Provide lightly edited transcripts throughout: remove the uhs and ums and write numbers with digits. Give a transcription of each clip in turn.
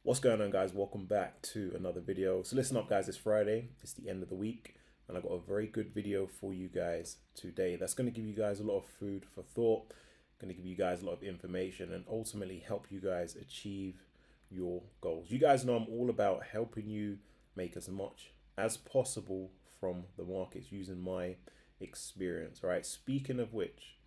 What's going on, guys? Welcome back to another video. So listen up, guys, it's Friday, it's the end of the week, and I got a very good video for you guys today that's going to give you guys a lot of food for thought, going to give you guys a lot of information, and ultimately help you guys achieve your goals. You guys know I'm all about helping you make as much as possible from the markets using my experience. All right, speaking of which,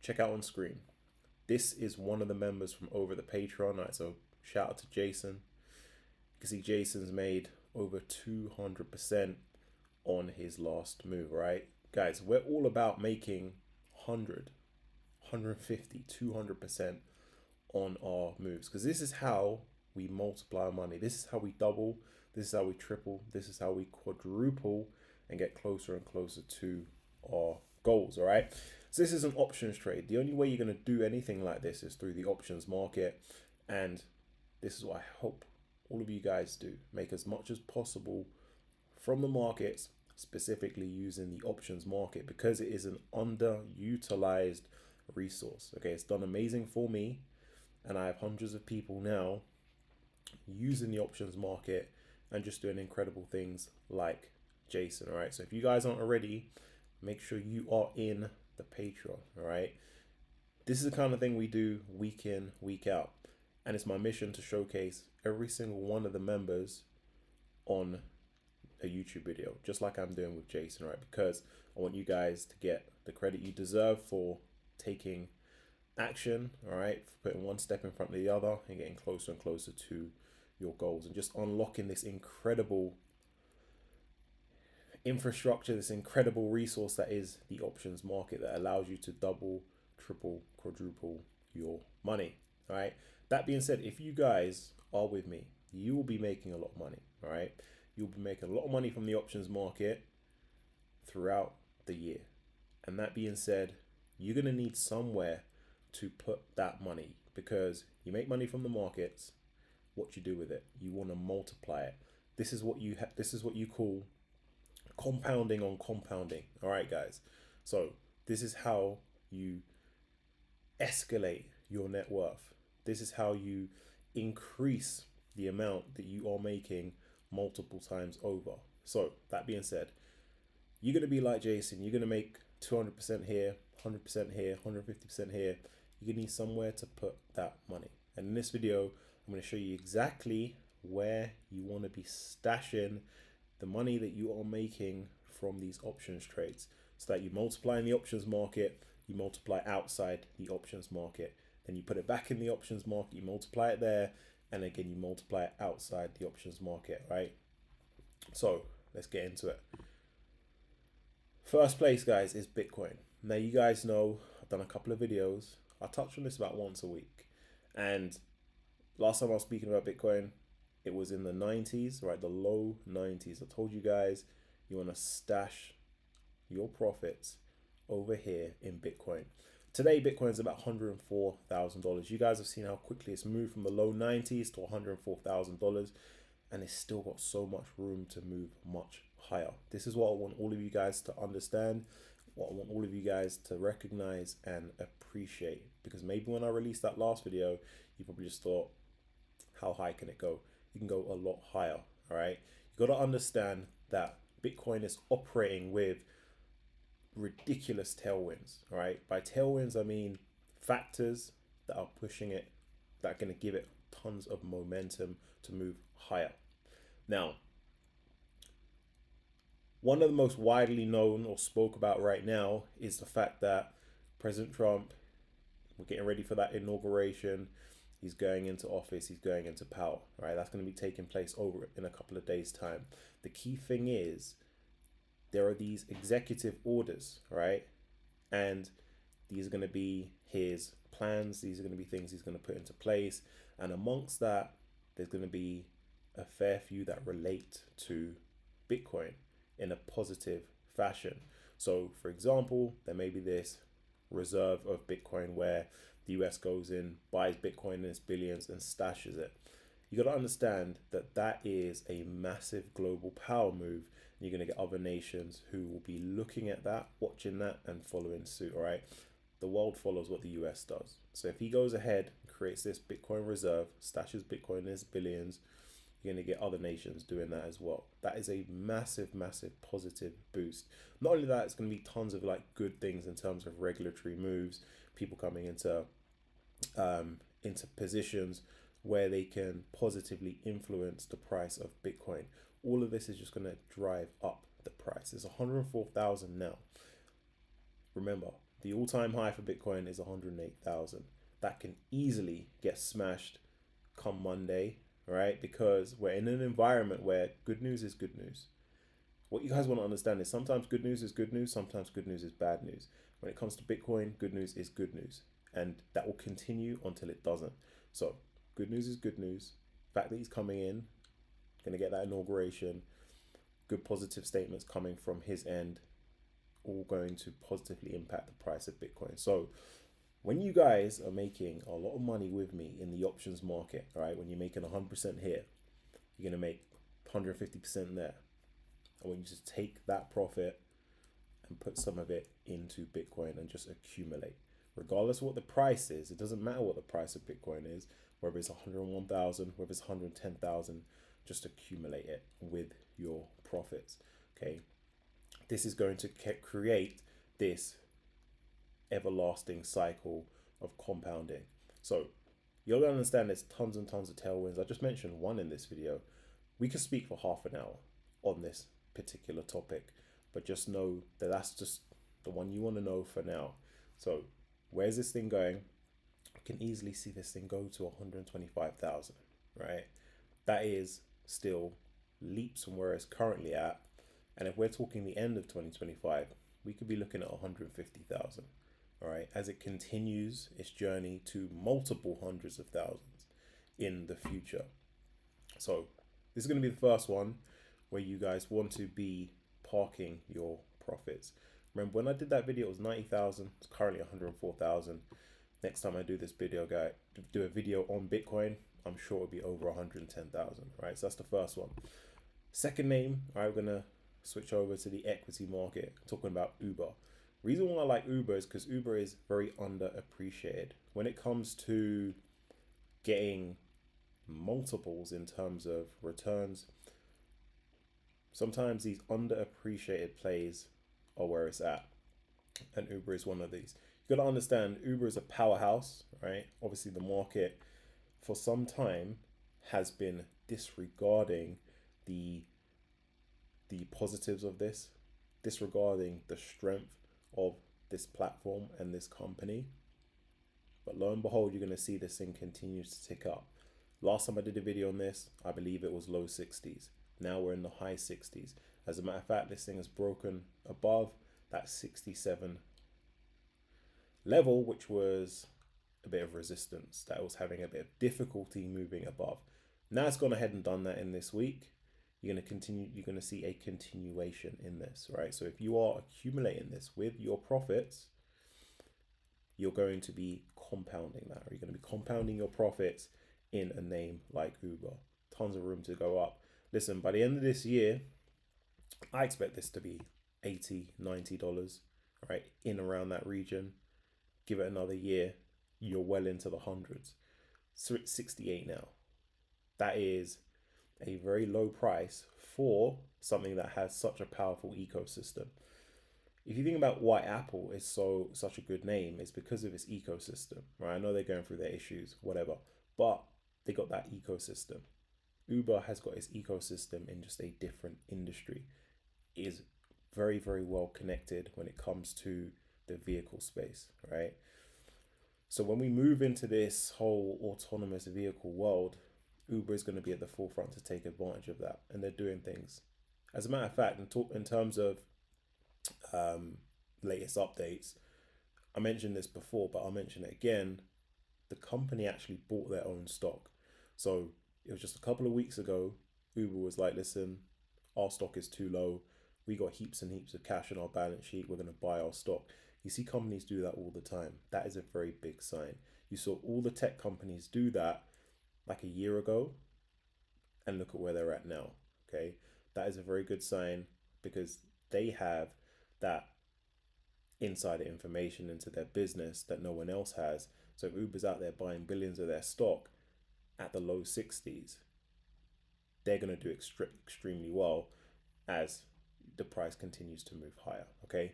check out on screen. This is one of the members from over the Patreon. All right, so shout out to Jason. You can see Jason's made over 200% on his last move, right? Guys, we're all about making 100, 150, 200% on our moves because this is how we multiply our money. This is how we double. This is how we triple. This is how we quadruple and get closer and closer to our goals, all right? So this is an options trade. The only way you're going to do anything like this is through the options market, and this is what I hope all of you guys do. Make as much as possible from the markets, specifically using the options market, because it is an underutilized resource. Okay, it's done amazing for me, and I have hundreds of people now using the options market and just doing incredible things like Jason. All right, so if you guys aren't already, make sure you are in the Patreon. All right, this is the kind of thing we do week in, week out, and it's my mission to showcase every single one of the members on a YouTube video, just like I'm doing with Jason, right? Because I want you guys to get the credit you deserve for taking action, all right, for putting one step in front of the other and getting closer and closer to your goals and just unlocking this incredible infrastructure, this incredible resource that is the options market that allows you to double, triple, quadruple your money. All right. That being said, if you guys are with me, you will be making a lot of money. All right. You'll be making a lot of money from the options market throughout the year. And that being said, you're going to need somewhere to put that money because you make money from the markets. What you do with it, you want to multiply it. This is what you call compounding on compounding. All right, guys. So this is how you escalate your net worth. This is how you increase the amount that you are making multiple times over. So that being said, you're going to be like Jason. You're going to make 200% here, 100% here, 150% here. You're going to need somewhere to put that money. And in this video, I'm going to show you exactly where you want to be stashing the money that you are making from these options trades so that you multiply in the options market, you multiply outside the options market, then you put it back in the options market, you multiply it there, and again, you multiply it outside the options market, right? So let's get into it. First place, guys, is Bitcoin. Now, you guys know I've done a couple of videos. I touch on this about once a week. And last time I was speaking about Bitcoin, it was in the 90s, right? The low 90s. I told you guys you want to stash your profits over here in Bitcoin. Today, Bitcoin is about $104,000. You guys have seen how quickly it's moved from the low 90s to $104,000, and it's still got so much room to move much higher. This is what I want all of you guys to understand, what I want all of you guys to recognize and appreciate. Because maybe when I released that last video, you probably just thought, how high can it go? You can go a lot higher, all right? You got to understand that Bitcoin is operating with ridiculous tailwinds, all right? By tailwinds, I mean factors that are pushing it, that are going to give it tons of momentum to move higher. Now, one of the most widely known or spoke about right now is the fact that President Trump, we're getting ready for that inauguration. He's going into office, he's going into power, right? That's going to be taking place over in a couple of days' time. The key thing is there are these executive orders, right? And these are going to be his plans, these are going to be things he's going to put into place. And amongst that, there's going to be a fair few that relate to Bitcoin in a positive fashion. So, for example, there may be this reserve of Bitcoin where the US goes in, buys Bitcoin in its billions, and stashes it. You got to understand that that is a massive global power move. And you're going to get other nations who will be looking at that, watching that, and following suit. All right, the world follows what the US does. So if he goes ahead and creates this Bitcoin reserve, stashes Bitcoin in his billions. You're going to get other nations doing that as well. That is a massive, massive positive boost. Not only that, it's going to be tons of like good things in terms of regulatory moves, people coming into positions where they can positively influence the price of Bitcoin. All of this is just going to drive up the price. It's 104,000 now. Remember, the all-time high for Bitcoin is 108,000. That can easily get smashed come Monday, right? Because we're in an environment where good news is good news. What you guys want to understand is sometimes good news is good news, sometimes good news is bad news. When it comes to Bitcoin, good news is good news. And that will continue until it doesn't. So good news is good news. The fact that he's coming in, going to get that inauguration, good positive statements coming from his end, all going to positively impact the price of Bitcoin. So when you guys are making a lot of money with me in the options market, all right, when you're making 100% here, you're going to make 150% there. I want you to take that profit and put some of it into Bitcoin and just accumulate. Regardless of what the price is, it doesn't matter what the price of Bitcoin is, whether it's 101,000, whether it's 110,000, just accumulate it with your profits. Okay. This is going to create this everlasting cycle of compounding. So you'll understand there's tons and tons of tailwinds. I just mentioned one in this video. We could speak for half an hour on this particular topic, but just know that that's just the one you want to know for now. So where's this thing going? You can easily see this thing go to 125,000, right? That is still leaps from where it's currently at. And if we're talking the end of 2025, we could be looking at 150,000, all right, as it continues its journey to multiple hundreds of thousands in the future. So this is going to be the first one where you guys want to be parking your profits. Remember when I did that video, it was 90,000. It's currently 104,000. Next time I do this video, do a video on Bitcoin, I'm sure it'll be over 110,000, right? So that's the first one. Second name, all right, we're going to switch over to the equity market, talking about Uber. Reason why I like Uber is because Uber is very underappreciated when it comes to getting multiples in terms of returns. Sometimes these underappreciated plays are where it's at, and Uber is one of these. You got to understand, Uber is a powerhouse, right? Obviously, the market for some time has been disregarding the positives of this, disregarding the strength of this platform and this company. But lo and behold, you're going to see this thing continues to tick up. Last time I did a video on this, I believe it was low 60s. Now we're in the high 60s. As a matter of fact, this thing has broken above that 67 level, which was a bit of resistance, that was having a bit of difficulty moving above. Now it's gone ahead and done that in this week. You're going to see a continuation in this, right? So if you are accumulating this with your profits, you're going to be compounding that, or you're going to be compounding your profits in a name like Uber. Tons of room to go up. Listen, by the end of this year, I expect this to be $80, $90, right? In around that region. Give it another year, you're well into the hundreds. So it's 68 now. That is a very low price for something that has such a powerful ecosystem. If you think about why Apple is such a good name, it's because of its ecosystem, right? I know they're going through their issues, whatever, but they got that ecosystem. Uber has got its ecosystem in just a different industry. It is very, very well connected when it comes to the vehicle space, right? So when we move into this whole autonomous vehicle world, Uber is going to be at the forefront to take advantage of that, and they're doing things. As a matter of fact, in terms of latest updates, I mentioned this before, but I'll mention it again. The company actually bought their own stock. So it was just a couple of weeks ago, Uber was like, listen, our stock is too low. We got heaps and heaps of cash on our balance sheet. We're going to buy our stock. You see companies do that all the time. That is a very big sign. You saw all the tech companies do that like a year ago, and look at where they're at now. Okay, that is a very good sign because they have that insider information into their business that no one else has, So if Uber's out there buying billions of their stock at the low 60s, they're going to do extremely well as the price continues to move higher. Okay.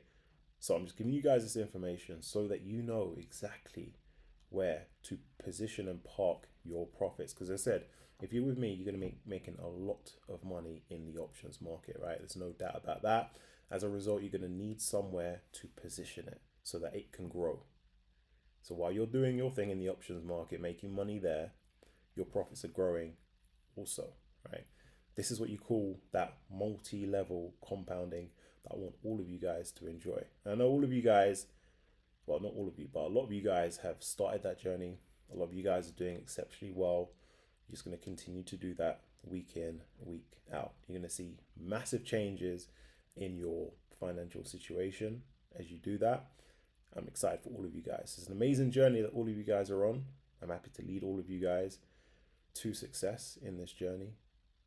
So I'm just giving you guys this information so that you know exactly where to position and park your profits. Because I said, if you're with me, you're going to be making a lot of money in the options market, right? There's no doubt about that. As a result, you're going to need somewhere to position it so that it can grow. So while you're doing your thing in the options market, making money there, your profits are growing also, right? This is what you call that multi-level compounding that I want all of you guys to enjoy. And I know all of you guys, well, not all of you, but a lot of you guys have started that journey. A lot of you guys are doing exceptionally well. You're just going to continue to do that week in, week out. You're going to see massive changes in your financial situation as you do that. I'm excited for all of you guys. It's an amazing journey that all of you guys are on. I'm happy to lead all of you guys to success in this journey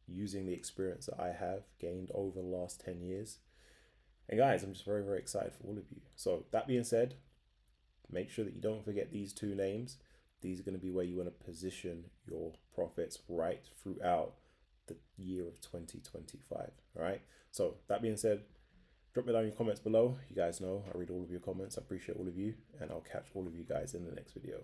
using the experience that I have gained over the last 10 years. And guys, I'm just very, very excited for all of you. So that being said, make sure that you don't forget these two names. These are going to be where you want to position your profits right throughout the year of 2025. All right. So that being said, drop me down in your comments below. You guys know I read all of your comments. I appreciate all of you, and I'll catch all of you guys in the next video.